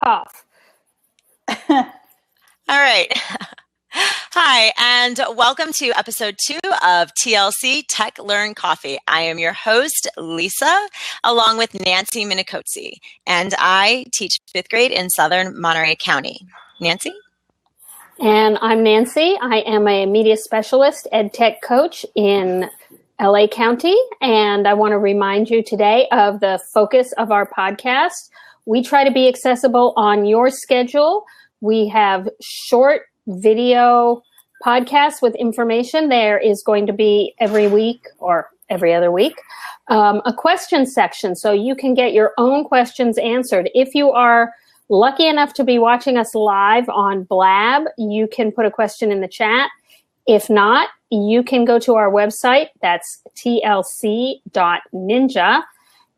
Off. All right. Hi, and welcome to episode 2 of TLC Tech Learn Coffee. I am your host, Lisa, along with Nancy Minicozzi, and I teach 5th grade in Southern Monterey County. Nancy? And I'm Nancy. I am a media specialist, ed tech coach in LA County, and I want to remind you today of the focus of our podcast. We try to be accessible on your schedule. We have short video podcasts with information. There is going to be every week or every other week a question section, so you can get your own questions answered. If you are lucky enough to be watching us live on Blab, you can put a question in the chat. If not, you can go to our website, that's tlc.ninja,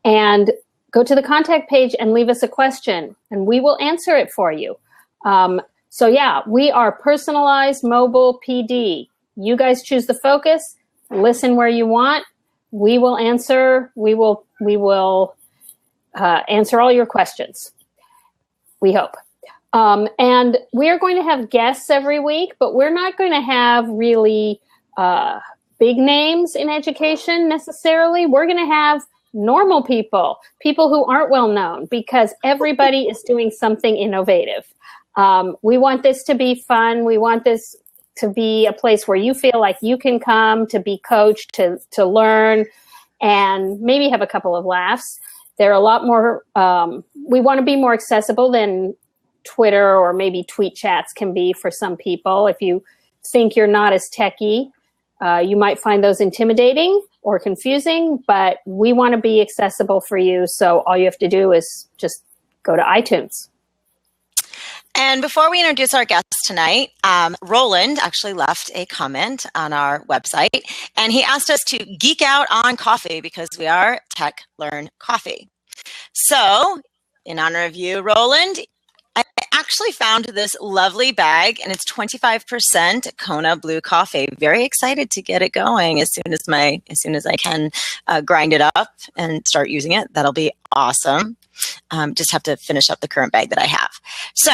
and go to the contact page and leave us a question, and we will answer it for you. So yeah, we are personalized mobile PD. You guys choose the focus, listen where you want. We will answer. We will answer all your questions. We hope. And we are going to have guests every week, but we're not going to have really big names in education necessarily. We're going to have normal people who aren't well known, because everybody is doing something innovative. We want this to be fun. We want this to be a place where you feel like you can come to be coached, to learn, and maybe have a couple of laughs. They're a lot more, we want to be more accessible than Twitter or maybe tweet chats can be for some people. If you think you're not as techie, you might find those intimidating or confusing, but we want to be accessible for you. So all you have to do is just go to iTunes. And before we introduce our guest tonight, Roland actually left a comment on our website, and he asked us to geek out on coffee because we are Tech Learn Coffee. So, in honor of you, Roland, I actually found this lovely bag, and it's 25% Kona Blue coffee. Very excited to get it going as soon as I can grind it up and start using it. That'll be awesome. Just have to finish up the current bag that I have. So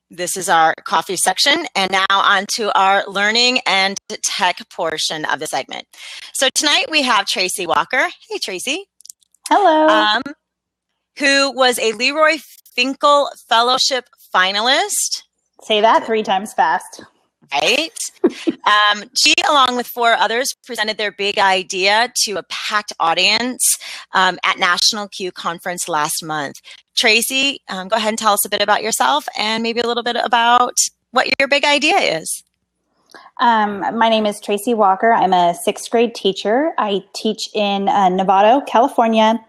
this is our coffee section, and now on to our learning and tech portion of the segment. So tonight we have Tracy Walker. Hey, Tracy. Hello. Who was a LeRoy Finkel Fellowship finalist. Say that 3 times fast. Right. She, along with 4 others, presented their big idea to a packed audience at National Q Conference last month. Tracy, go ahead and tell us a bit about yourself and maybe a little bit about what your big idea is. My name is Tracy Walker. I'm a 6th grade teacher. I teach in Novato, California.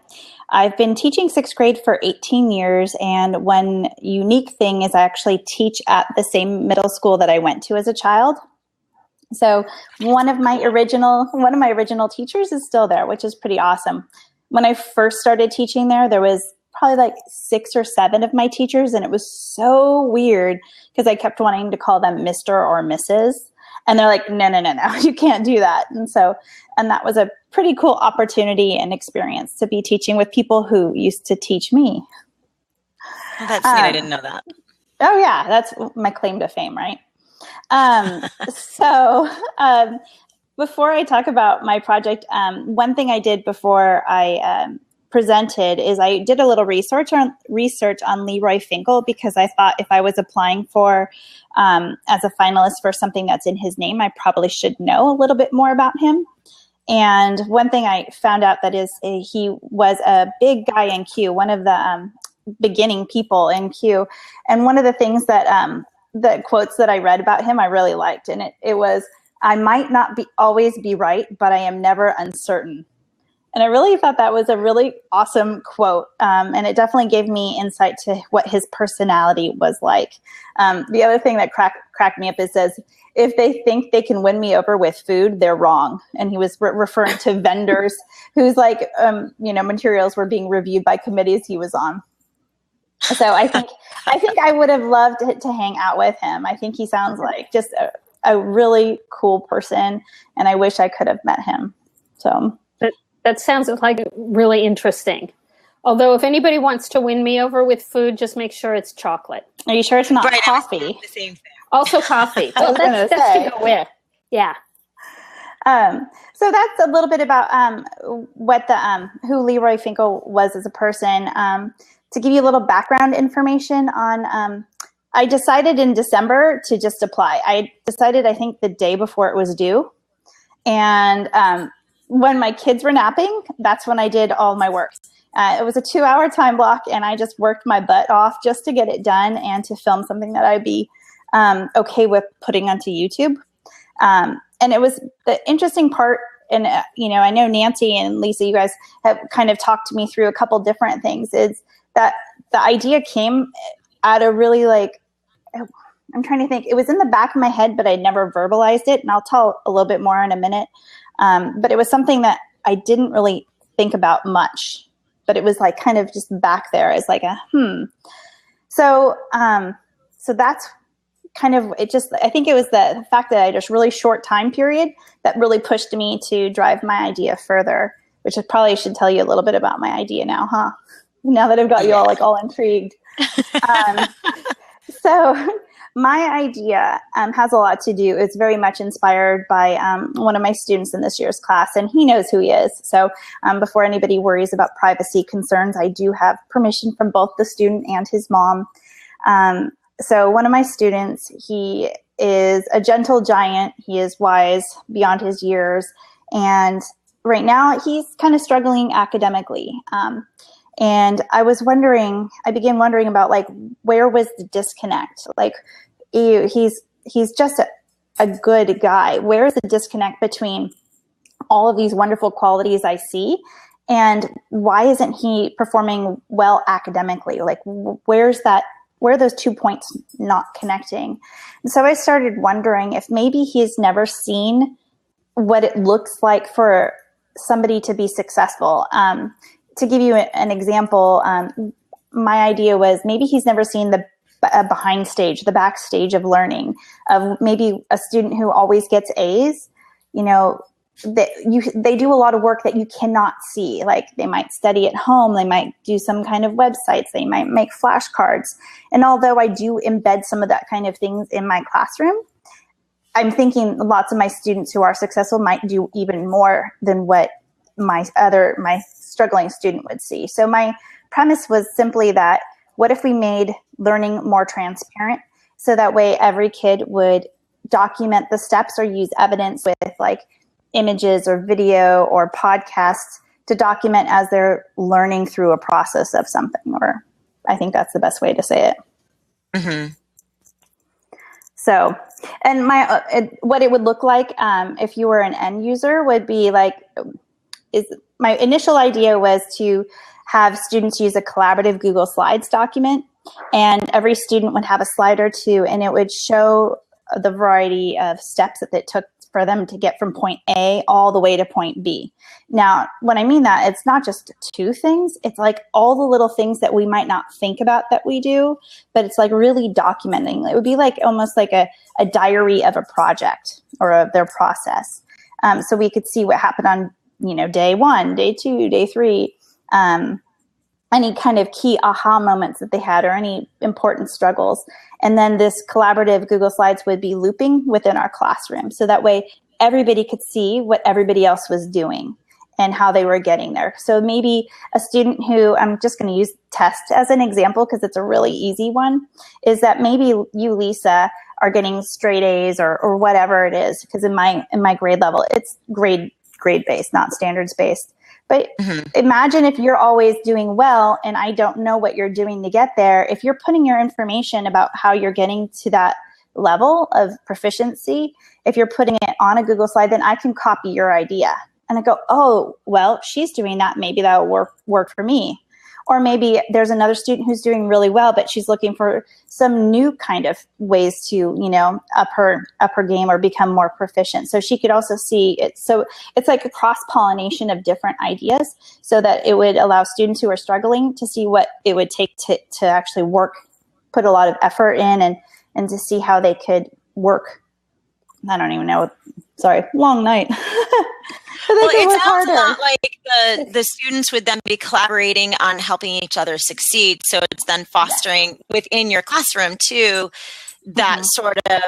I've been teaching 6th grade for 18 years, and one unique thing is I actually teach at the same middle school that I went to as a child. So one of my original teachers is still there, which is pretty awesome. When I first started teaching there was probably like 6 or 7 of my teachers, and it was so weird because I kept wanting to call them Mr. or Mrs. And they're like, no, you can't do that. And that was a pretty cool opportunity and experience to be teaching with people who used to teach me. Oh, that's neat. I didn't know that. Oh yeah, that's my claim to fame, right? Before I talk about my project, one thing I did before I presented is I did a little research on LeRoy Finkel, because I thought if I was applying for as a finalist for something that's in his name, I probably should know a little bit more about him. And one thing I found out that is he was a big guy in Q, one of the beginning people in Q. And one of the things that the quotes that I read about him I really liked, and it was, "I might not always be right, but I am never uncertain." And I really thought that was a really awesome quote. And it definitely gave me insight to what his personality was like. The other thing that cracked me up is says, "If they think they can win me over with food, they're wrong." And he was referring to vendors whose materials were being reviewed by committees he was on. So I think I would have loved to hang out with him. I think he sounds like just a really cool person, and I wish I could have met him. So that sounds like really interesting. Although if anybody wants to win me over with food, just make sure it's chocolate. Are you sure it's not Right, coffee? The same thing. Also coffee. I was gonna that's say. to go with. Yeah. So that's a little bit about what the who LeRoy Finkel was as a person. To give you a little background information on, I decided in December to just apply. I decided, I think, the day before it was due. And when my kids were napping, that's when I did all my work. It was a 2-hour time block, and I just worked my butt off just to get it done and to film something that I'd be okay with putting onto YouTube. And it was the interesting part, and I know Nancy and Lisa, you guys have kind of talked to me through a couple different things, is that the idea came out of really I'm trying to think. It was in the back of my head, but I never verbalized it, and I'll tell a little bit more in a minute. But it was something that I didn't really think about much, but it was like kind of just back there as like a So that's kind of it. Just I think it was the fact that I had just really short time period that really pushed me to drive my idea further. Which I probably should tell you a little bit about my idea now, huh? Now that I've got you all intrigued. So my idea has a lot to do. It's very much inspired by one of my students in this year's class, and he knows who he is. So before anybody worries about privacy concerns, I do have permission from both the student and his mom. So one of my students, he is a gentle giant. He is wise beyond his years. And right now he's kind of struggling academically. And I began wondering about where was the disconnect? He's just a good guy. Where is the disconnect between all of these wonderful qualities I see, and why isn't he performing well academically? Where are those 2 points not connecting? And so I started wondering if maybe he's never seen what it looks like for somebody to be successful. To give you an example, my idea was maybe he's never seen the behind stage, the backstage of learning, of maybe a student who always gets A's. They do a lot of work that you cannot see. Like they might study at home, they might do some kind of websites, they might make flashcards. And although I do embed some of that kind of things in my classroom, I'm thinking lots of my students who are successful might do even more than what my struggling student would see. So my premise was simply that, what if we made learning more transparent, so that way every kid would document the steps or use evidence with images or video or podcasts to document as they're learning through a process of something, or I think that's the best way to say it. Mm-hmm. So, and what it would look like if you were an end user would be my initial idea was to have students use a collaborative Google Slides document, and every student would have a slide or two, and it would show the variety of steps that it took for them to get from point A all the way to point B. Now, when I mean that, it's not just two things. It's all the little things that we might not think about that we do, but it's really documenting. It would be almost like a diary of a project or of their process. So we could see what happened on day 1, day 2, day 3, any kind of key aha moments that they had or any important struggles. And then this collaborative Google Slides would be looping within our classroom. So that way everybody could see what everybody else was doing and how they were getting there. So maybe a student who, I'm just going to use test as an example because it's a really easy one, is that maybe you, Lisa, are getting straight A's or whatever it is, because in my grade level, it's grade-based, not standards-based. But imagine if you're always doing well and I don't know what you're doing to get there. If you're putting your information about how you're getting to that level of proficiency, if you're putting it on a Google slide, then I can copy your idea. And I go, oh, well, she's doing that. Maybe that will work for me. Or maybe there's another student who's doing really well, but she's looking for some new kind of ways to, up her game or become more proficient. So she could also see it. So it's like a cross-pollination of different ideas, so that it would allow students who are struggling to see what it would take to actually work, put a lot of effort in, and to see how they could work. I don't even know. Sorry, long night. So they Well, can it work sounds a harder. lot like the students would then be collaborating on helping each other succeed. So it's then fostering within your classroom too, that sort of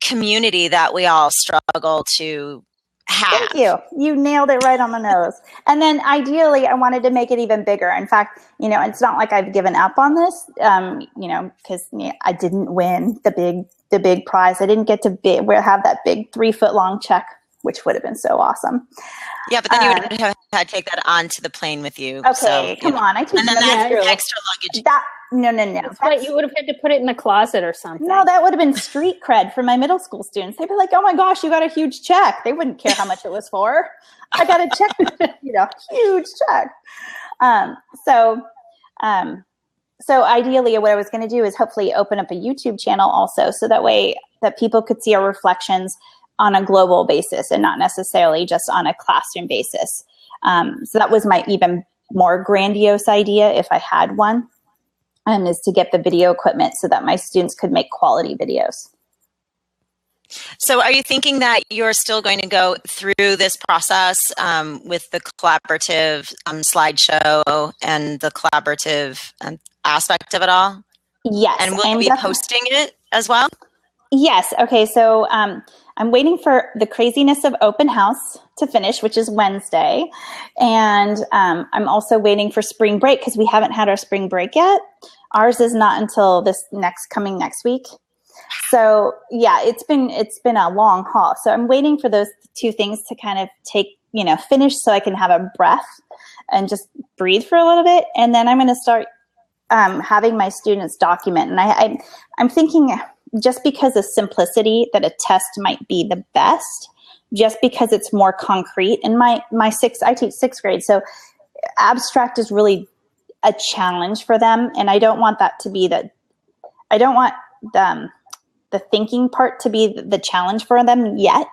community that we all struggle to have. Thank you. You nailed it right on the nose. And then ideally, I wanted to make it even bigger. In fact, it's not like I've given up on this, because I didn't win the big prize. I didn't get to have that big 3-foot long check, which would have been so awesome. Yeah, but then you would have had to take that onto the plane with you. Okay, so, come on. I teach and then that's extra luggage. No. That's right. You would have had to put it in the closet or something. No, that would have been street cred for my middle school students. They'd be like, "Oh my gosh, you got a huge check." They wouldn't care how much it was for. I got a check, huge check. So ideally, what I was going to do is hopefully open up a YouTube channel also, so that way that people could see our reflections on a global basis and not necessarily just on a classroom basis. So that was my even more grandiose idea, if I had one, is to get the video equipment so that my students could make quality videos. So are you thinking that you're still going to go through this process with the collaborative slideshow and the collaborative aspect of it all? Yes. And will you be posting it as well? Yes. Okay. So I'm waiting for the craziness of open house to finish, which is Wednesday. And I'm also waiting for spring break because we haven't had our spring break yet. Ours is not until coming next week. So yeah, it's been a long haul. So I'm waiting for those two things to kind of finish so I can have a breath and just breathe for a little bit. And then I'm going to start having my students document. And I'm thinking, just because of simplicity, that a test might be the best, just because it's more concrete. And I teach sixth grade, so abstract is really a challenge for them. And I don't want that to be I don't want the thinking part to be the challenge for them yet.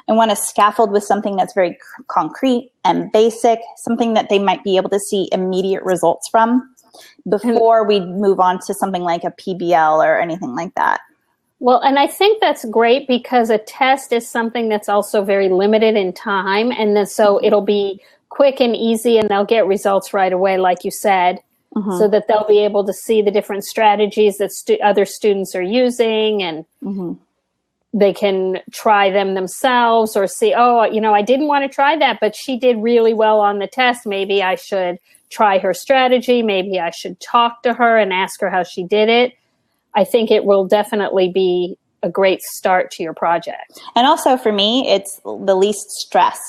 I want to scaffold with something that's very concrete and basic, something that they might be able to see immediate results from before we move on to something like a PBL or anything like that. Well, and I think that's great because a test is something that's also very limited in time. And then so it'll be quick and easy and they'll get results right away, like you said, so that they'll be able to see the different strategies that other students are using, and they can try them themselves or see, I didn't want to try that, but she did really well on the test. Maybe I should try her strategy. Maybe I should talk to her and ask her how she did it. I think it will definitely be a great start to your project. And also for me, it's the least stress,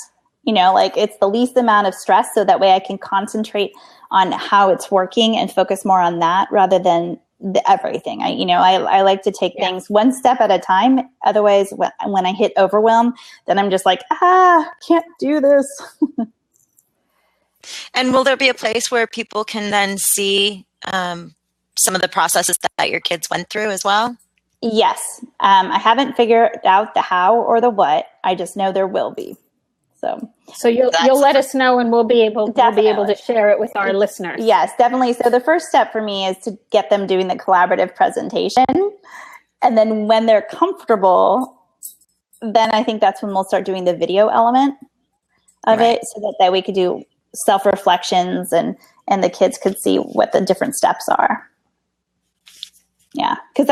it's the least amount of stress, so that way I can concentrate on how it's working and focus more on that rather than everything. I like to take things one step at a time. Otherwise, when I hit overwhelm, then I'm just like, can't do this. And will there be a place where people can then see some of the processes that your kids went through as well? Yes. I haven't figured out the how or the what. I just know there will be. So you'll let us know, and we'll be able to share it with our listeners. Yes, definitely. So the first step for me is to get them doing the collaborative presentation. And then when they're comfortable, then I think that's when we'll start doing the video element of it, so that we could do self-reflections and the kids could see what the different steps are. Yeah, because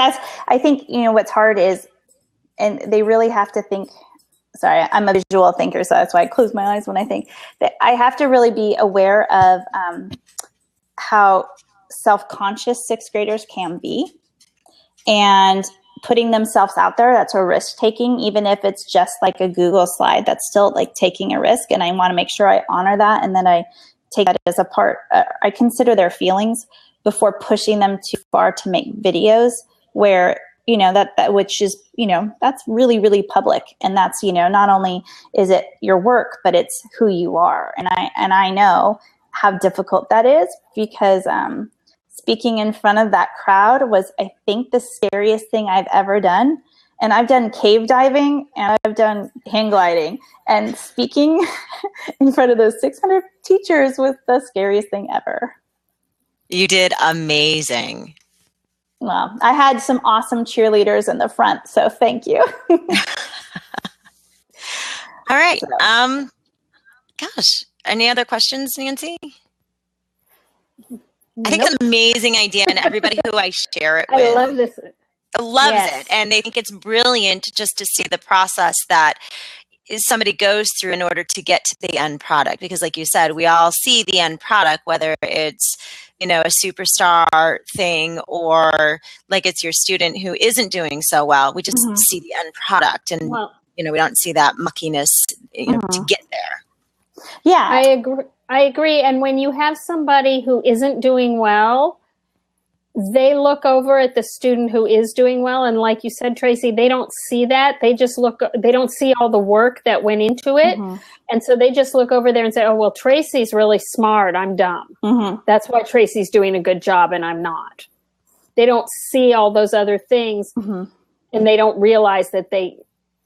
I think, what's hard is, and they really have to think, sorry, I'm a visual thinker, so that's why I close my eyes when I think, that I have to really be aware of how self-conscious sixth graders can be, and putting themselves out there, that's a risk taking, even if it's just like a Google slide, that's still like taking a risk. And I want to make sure I honor that. And then I take that as a part, I consider their feelings before pushing them too far to make videos where, that which is, that's really, really public. And that's, not only is it your work, but it's who you are. And I know how difficult that is, because speaking in front of that crowd was, I think, the scariest thing I've ever done. And I've done cave diving and I've done hang gliding, and speaking in front of those 600 teachers was the scariest thing ever. You did amazing. Well, I had some awesome cheerleaders in the front, so thank you. All right. Gosh, any other questions, Nancy? I think Nope. it's an amazing idea, and everybody who I share it with I love this. loves Yes. it, and they think it's brilliant just to see the process that somebody goes through in order to get to the end product. Because like you said, we all see the end product, whether it's, you know, a superstar thing or like it's your student who isn't doing so well. We just see the end product, and Well, you know, we don't see that muckiness, you know, to get there. Yeah. I agree. And when you have somebody who isn't doing well, they look over at the student who is doing well. And like you said, Tracy, they don't see that. They just they don't see all the work that went into it. And so they just look over there and say, oh, well, Tracy's really smart. I'm dumb. That's why Tracy's doing a good job and I'm not. They don't see all those other things and they don't realize that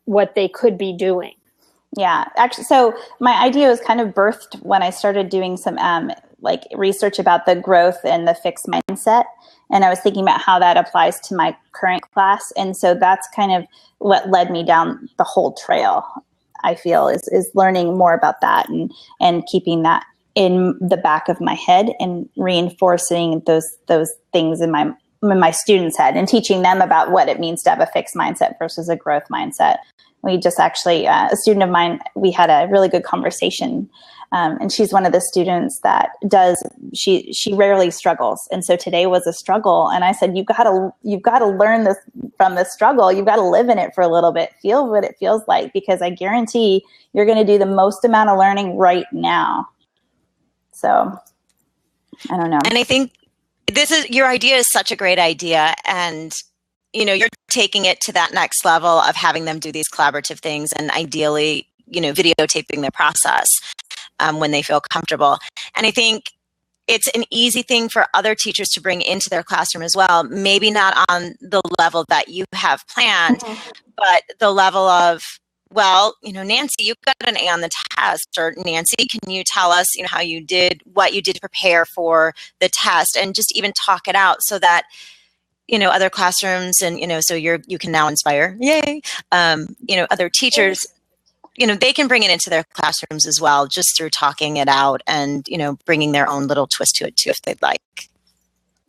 what they could be doing. Yeah, actually, so my idea was kind of birthed when I started doing some like research about the growth and the fixed mindset. And I was thinking about how that applies to my current class. And so that's kind of what led me down the whole trail, I feel, is learning more about that and keeping that in the back of my head and reinforcing those things in my students' head and teaching them about what it means to have a fixed mindset versus a growth mindset. We just actually, a student of mine, we had a really good conversation. And she's one of the students that she rarely struggles. And so today was a struggle. And I said, you've got to learn this from the struggle. You've got to live in it for a little bit, feel what it feels like, because I guarantee you're going to do the most amount of learning right now. So I don't know. And I think your idea is such a great idea. And you know, you're taking it to that next level of having them do these collaborative things and ideally, you know, videotaping their process when they feel comfortable. And I think it's an easy thing for other teachers to bring into their classroom as well. Maybe not on the level that you have planned, but the level of, well, you know, Nancy, you got an A on the test, or Nancy, can you tell us, you know, what you did to prepare for the test, and just even talk it out so that, you know, other classrooms and, you know, so you can now inspire, yay, you know, other teachers, you know, they can bring it into their classrooms as well, just through talking it out and, you know, bringing their own little twist to it too, if they'd like.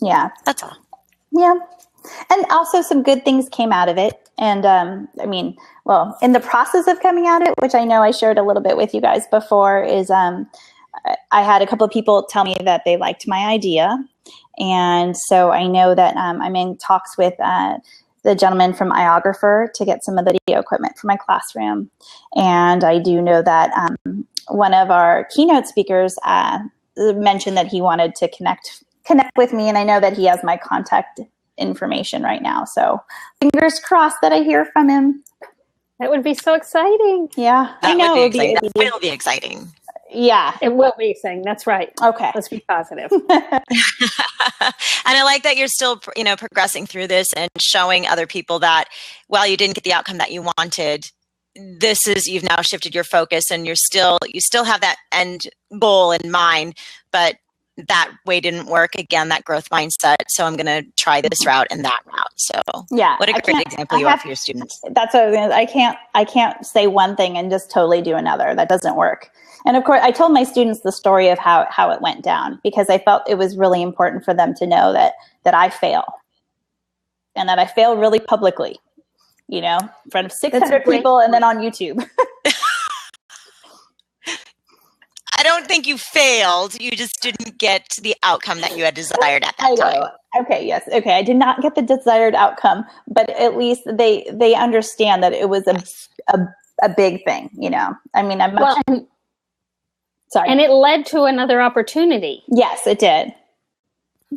Yeah. That's all. Yeah. And also some good things came out of it. And I mean, well, in the process of coming out of it, which I know I shared a little bit with you guys before, is I had a couple of people tell me that they liked my idea. And so I know that I'm in talks with the gentleman from Iographer to get some of the video equipment for my classroom. And I do know that one of our keynote speakers mentioned that he wanted to connect with me. And I know that he has my contact information right now. So fingers crossed that I hear from him. That would be so exciting. Yeah, I know it will be exciting. Yeah, it will be exciting. That's right. Okay, let's be positive. And I like that you're still, you know, progressing through this and showing other people that while you didn't get the outcome that you wanted, you've now shifted your focus, and you still have that end goal in mind, but that way didn't work. Again, that growth mindset. So I'm going to try this route and that route. So yeah, what a great example you are for your students. That's what I can't say one thing and just totally do another. That doesn't work. And of course, I told my students the story of how it went down, because I felt it was really important for them to know that I fail, and that I fail really publicly, you know, in front of 600 people and then on YouTube. I don't think you failed. You just didn't get the outcome that you had desired at that time. Okay, yes. Okay, I did not get the desired outcome, but at least they understand that it was a big thing, you know. I mean, I'm much... Sorry. And it led to another opportunity. Yes, it did.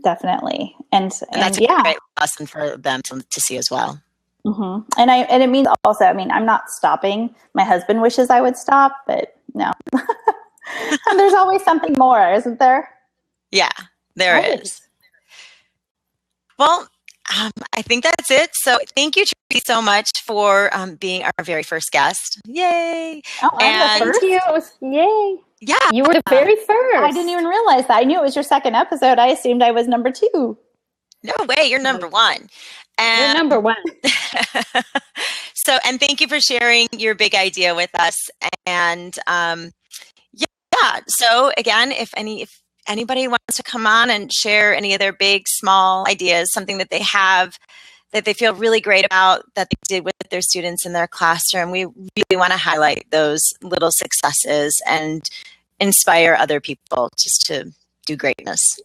Definitely. And that's a great lesson for them to see as well. Mm-hmm. And it means also, I mean, I'm not stopping. My husband wishes I would stop, but no. And there's always something more, isn't there? Yeah, there is. Well, I think that's it. So thank you, Tracy, so much for being our very first guest. Yay! Oh, I'm the first? Yay! Yeah. You were the very first. I didn't even realize that. I knew it was your second episode. I assumed I was number 2. No way, you're number 1. You're number 1. So, and thank you for sharing your big idea with us. And Yeah. So again, if anybody wants to come on and share any of their big, small ideas, something that they have that they feel really great about that they did with their students in their classroom, we really want to highlight those little successes and inspire other people just to do greatness.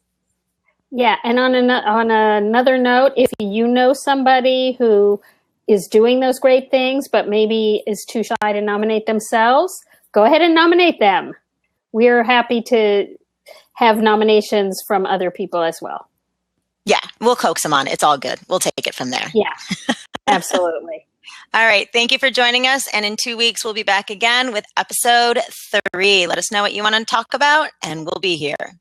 Yeah, and on another note, if you know somebody who is doing those great things, but maybe is too shy to nominate themselves, go ahead and nominate them. We're happy to have nominations from other people as well. Yeah, we'll coax them on. It's all good. We'll take it from there. Yeah, absolutely. All right. Thank you for joining us. And in 2 weeks, we'll be back again with episode 3. Let us know what you want to talk about, and we'll be here.